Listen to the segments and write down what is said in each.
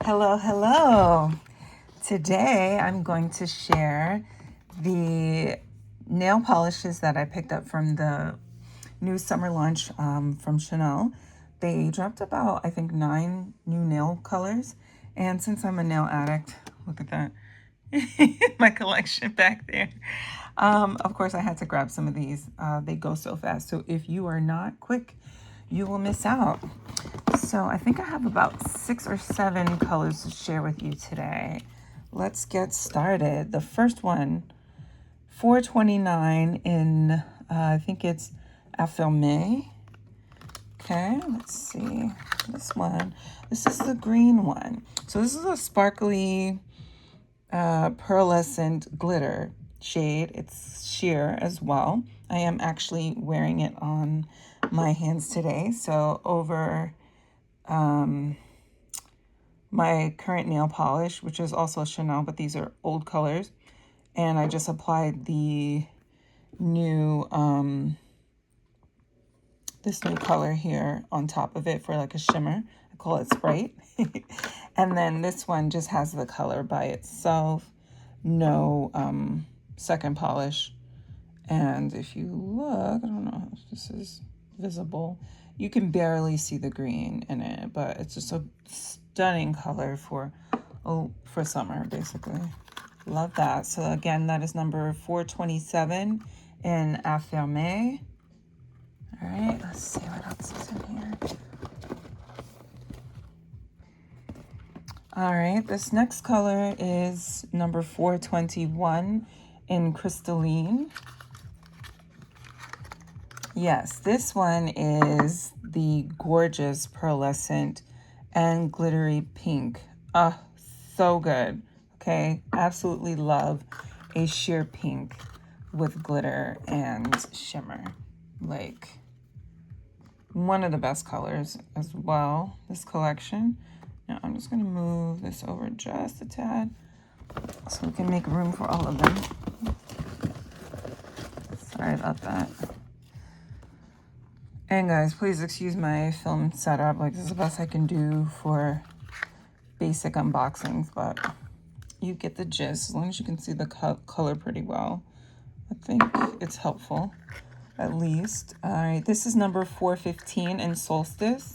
Hello, hello. Today I'm going to share the nail polishes that I picked up from the new summer launch from Chanel. They dropped about, I think, 9 new nail colors. And since I'm a nail addict, look at that, my collection back there. Of course, I had to grab some of these. They go so fast. So if you are not quick, you will miss out. So I think I have about 6 or 7 colors to share with you today. Let's get started. The first one, $4.29 in, I think it's Affirmeé. Okay, let's see. This one. This is the green one. So this is a sparkly pearlescent glitter shade. It's sheer as well. I am actually wearing it on my hands today. So over my current nail polish, which is also Chanel, but these are old colors. And I just applied the new, this new color here on top of it for like a shimmer. I call it Sprite. And then this one just has the color by itself. No second polish. And if you look, I don't know if this is visible, you can barely see the green in it, but it's just a stunning color for summer, basically. Love that. So again, that is number 427 in Affirmé. All right, let's see what else is in here. All right, this next color is number 421 in Crystalline. Yes, this one is the gorgeous pearlescent and glittery pink. So good. Okay, absolutely love a sheer pink with glitter and shimmer. Like one of the best colors as well, this collection. Now I'm just gonna move this over just a tad so we can make room for all of them. Sorry about that. And guys, please excuse my film setup. Like, this is the best I can do for basic unboxings, but you get the gist. As long as you can see the color pretty well, I think it's helpful, at least. All right, this is number 415 in Solstice.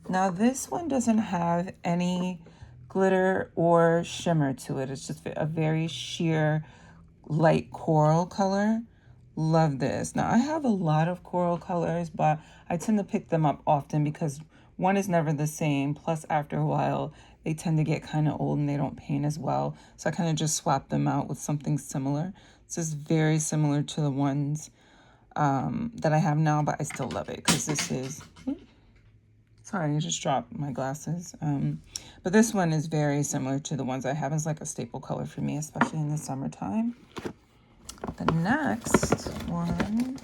Now, this one doesn't have any glitter or shimmer to it. It's just a very sheer, light coral color. Love this. Now, I have a lot of coral colors, but I tend to pick them up often because one is never the same. Plus, after a while, they tend to get kind of old and they don't paint as well. So I kind of just swap them out with something similar. This is very similar to the ones that I have now, but I still love it because this is... Sorry, I just dropped my glasses. But this one is very similar to the ones I have. It's like a staple color for me, especially in the summertime. The next one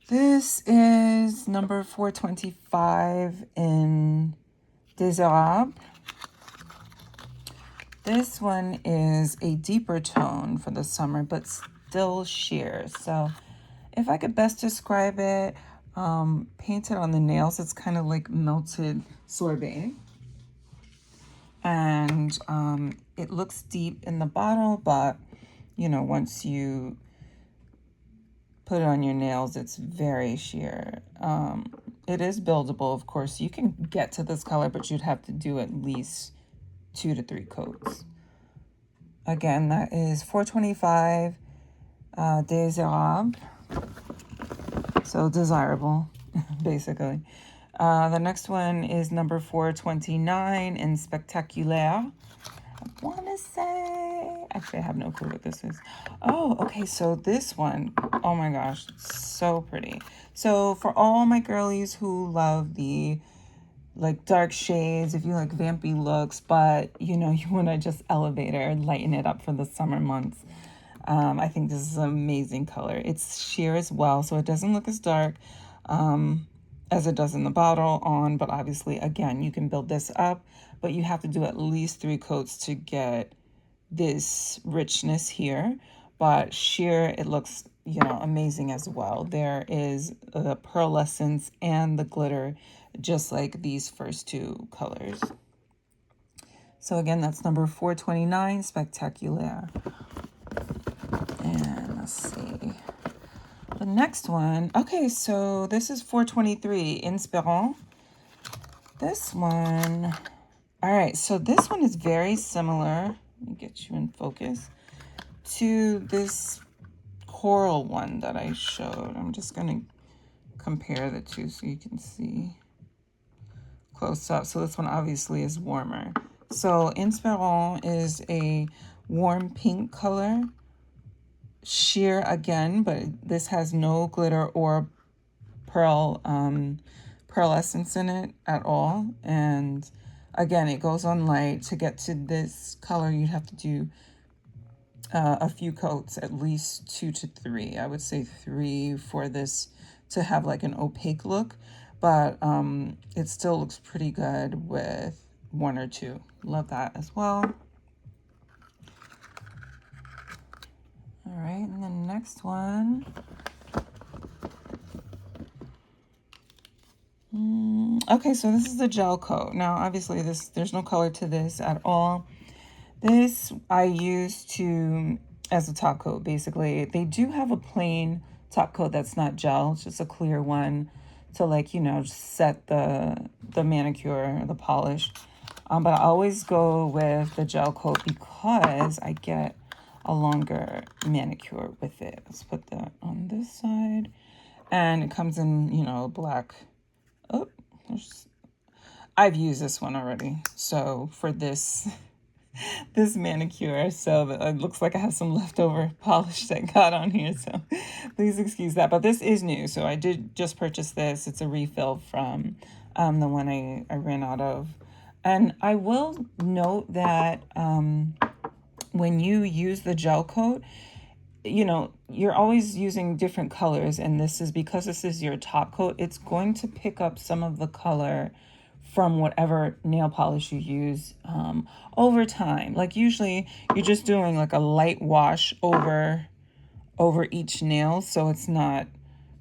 this is number 425 in Désirable. This one is a deeper tone for the summer, but still sheer. So if I could best describe it, painted on the nails, it's kind of like melted sorbet. And it looks deep in the bottle, but you know, once you put it on your nails, it's very sheer. It is buildable, of course. You can get to this color, but you'd have to do at least 2 to 3 coats. Again, that is 425 Désirable. So desirable, basically. The next one is number 429 in Spectaculaire. I want to say, actually, I have no clue what this is. Oh, okay, so this one, oh my gosh, so pretty. So for all my girlies who love the like dark shades, if you like vampy looks, but you know, you want to just elevate it or lighten it up for the summer months, I think this is an amazing color. It's sheer as well, so it doesn't look as dark as it does in the bottle on, but obviously, again, you can build this up, but you have to do at least 3 coats to get this richness here. But sheer, it looks, you know, amazing as well. There is the pearlescence and the glitter, just like these first two colors. So again, that's number 429, Spectaculaire. And let's see. The next one, okay, so this is 423, Inspirant. This one, all right, so this one is very similar. Let me get you in focus to this coral one that I showed. I'm just going to compare the two so you can see close up. So this one obviously is warmer. So Inspirant is a warm pink color. Sheer again, but this has no glitter or pearlescence in it at all. And again, it goes on light. To get to this color, you'd have to do a few coats, at least 2 to 3. I would say 3 for this to have like an opaque look, but it still looks pretty good with 1 or 2. Love that as well. All right, and the next one. Okay, so this is the gel coat. Now, obviously, there's no color to this at all. This I use as a top coat, basically. They do have a plain top coat that's not gel. It's just a clear one to, like, you know, set the manicure, the polish. But I always go with the gel coat because I get a longer manicure with it. Let's put that on this side. And it comes in, you know, black. Oh, I've used this one already. So for this manicure, so it looks like I have some leftover polish that got on here, so please excuse that. But this is new, so I did just purchase this. It's a refill from the one I ran out of. And I will note that when you use the gel coat, you know, you're always using different colors, and this is because this is your top coat, it's going to pick up some of the color from whatever nail polish you use over time. Like usually you're just doing like a light wash over each nail, so it's not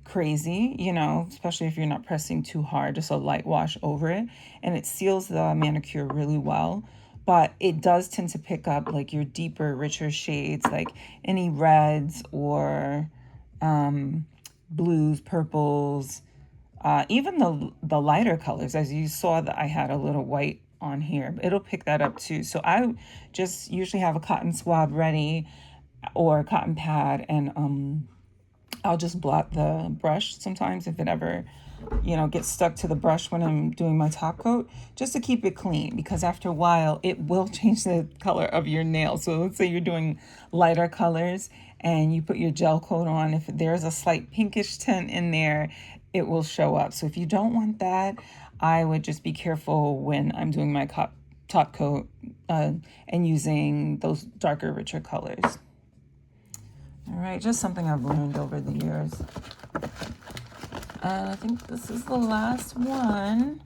crazy, you know, especially if you're not pressing too hard, just a light wash over it, and it seals the manicure really well. But it does tend to pick up like your deeper, richer shades, like any reds or blues, purples, even the lighter colors. As you saw, that I had a little white on here, it'll pick that up too. So I just usually have a cotton swab ready or a cotton pad, and I'll just blot the brush sometimes if it ever, you know, gets stuck to the brush when I'm doing my top coat, just to keep it clean, because after a while it will change the color of your nail. So let's say you're doing lighter colors and you put your gel coat on, if there's a slight pinkish tint in there, it will show up. So if you don't want that, I would just be careful when I'm doing my top coat and using those darker, richer colors. All right, just something I've learned over the years. And I think this is the last one.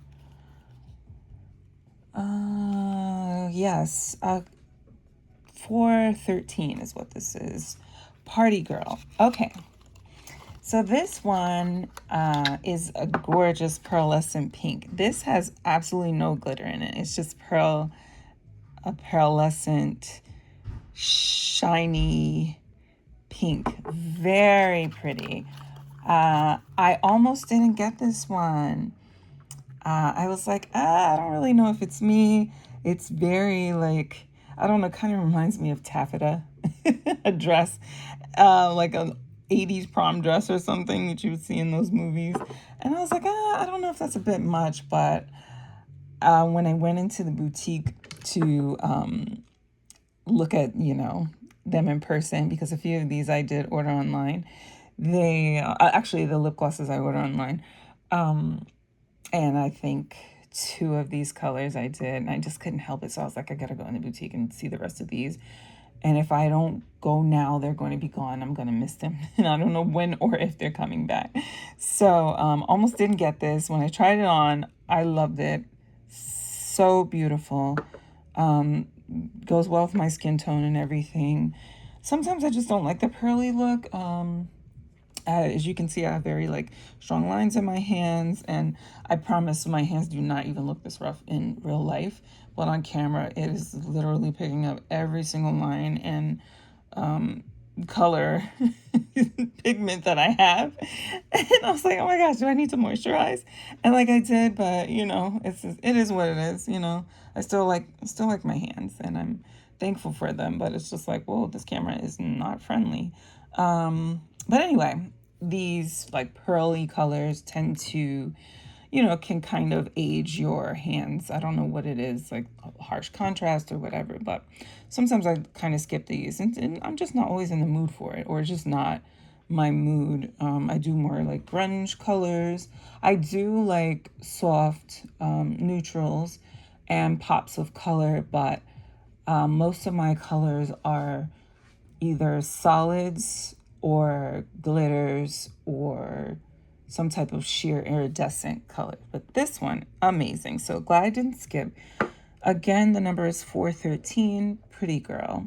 Yes, 413 is what this is. Party Girl. Okay. So this one is a gorgeous pearlescent pink. This has absolutely no glitter in it. It's just a pearlescent, shiny pink. Very pretty. I almost didn't get this one. I was like, I don't really know if it's me. It's very like, I don't know, kind of reminds me of taffeta, a dress, like an 80s prom dress or something that you would see in those movies. And I was like, I don't know if that's a bit much, but when I went into the boutique to look at, you know, them in person, because a few of these I did order online. They actually, the lip glosses I ordered online, and I think 2 of these colors I did, and I just couldn't help it. So I was like, I gotta go in the boutique and see the rest of these. And if I don't go now, they're going to be gone. I'm going to miss them. And I don't know when or if they're coming back. So almost didn't get this. When I tried it on, I loved it. So beautiful. Goes well with my skin tone and everything. Sometimes I just don't like the pearly look. As you can see, I have very like strong lines in my hands, and I promise my hands do not even look this rough in real life, but on camera it is literally picking up every single line and color pigment that I have. And I was like, oh my gosh, do I need to moisturize? And like I did, but you know, it is what it is, you know. I still like my hands, and I'm thankful for them, but it's just like, whoa, this camera is not friendly. But anyway, these like pearly colors tend to, you know, can kind of age your hands. I don't know what it is, like harsh contrast or whatever, but sometimes I kind of skip these, and I'm just not always in the mood for it, or it's just not my mood. I do more like grunge colors. I do like soft neutrals and pops of color, but most of my colors are either solids or glitters or some type of sheer iridescent color. But this one, amazing. So glad I didn't skip. Again, the number is 413, Pretty Girl.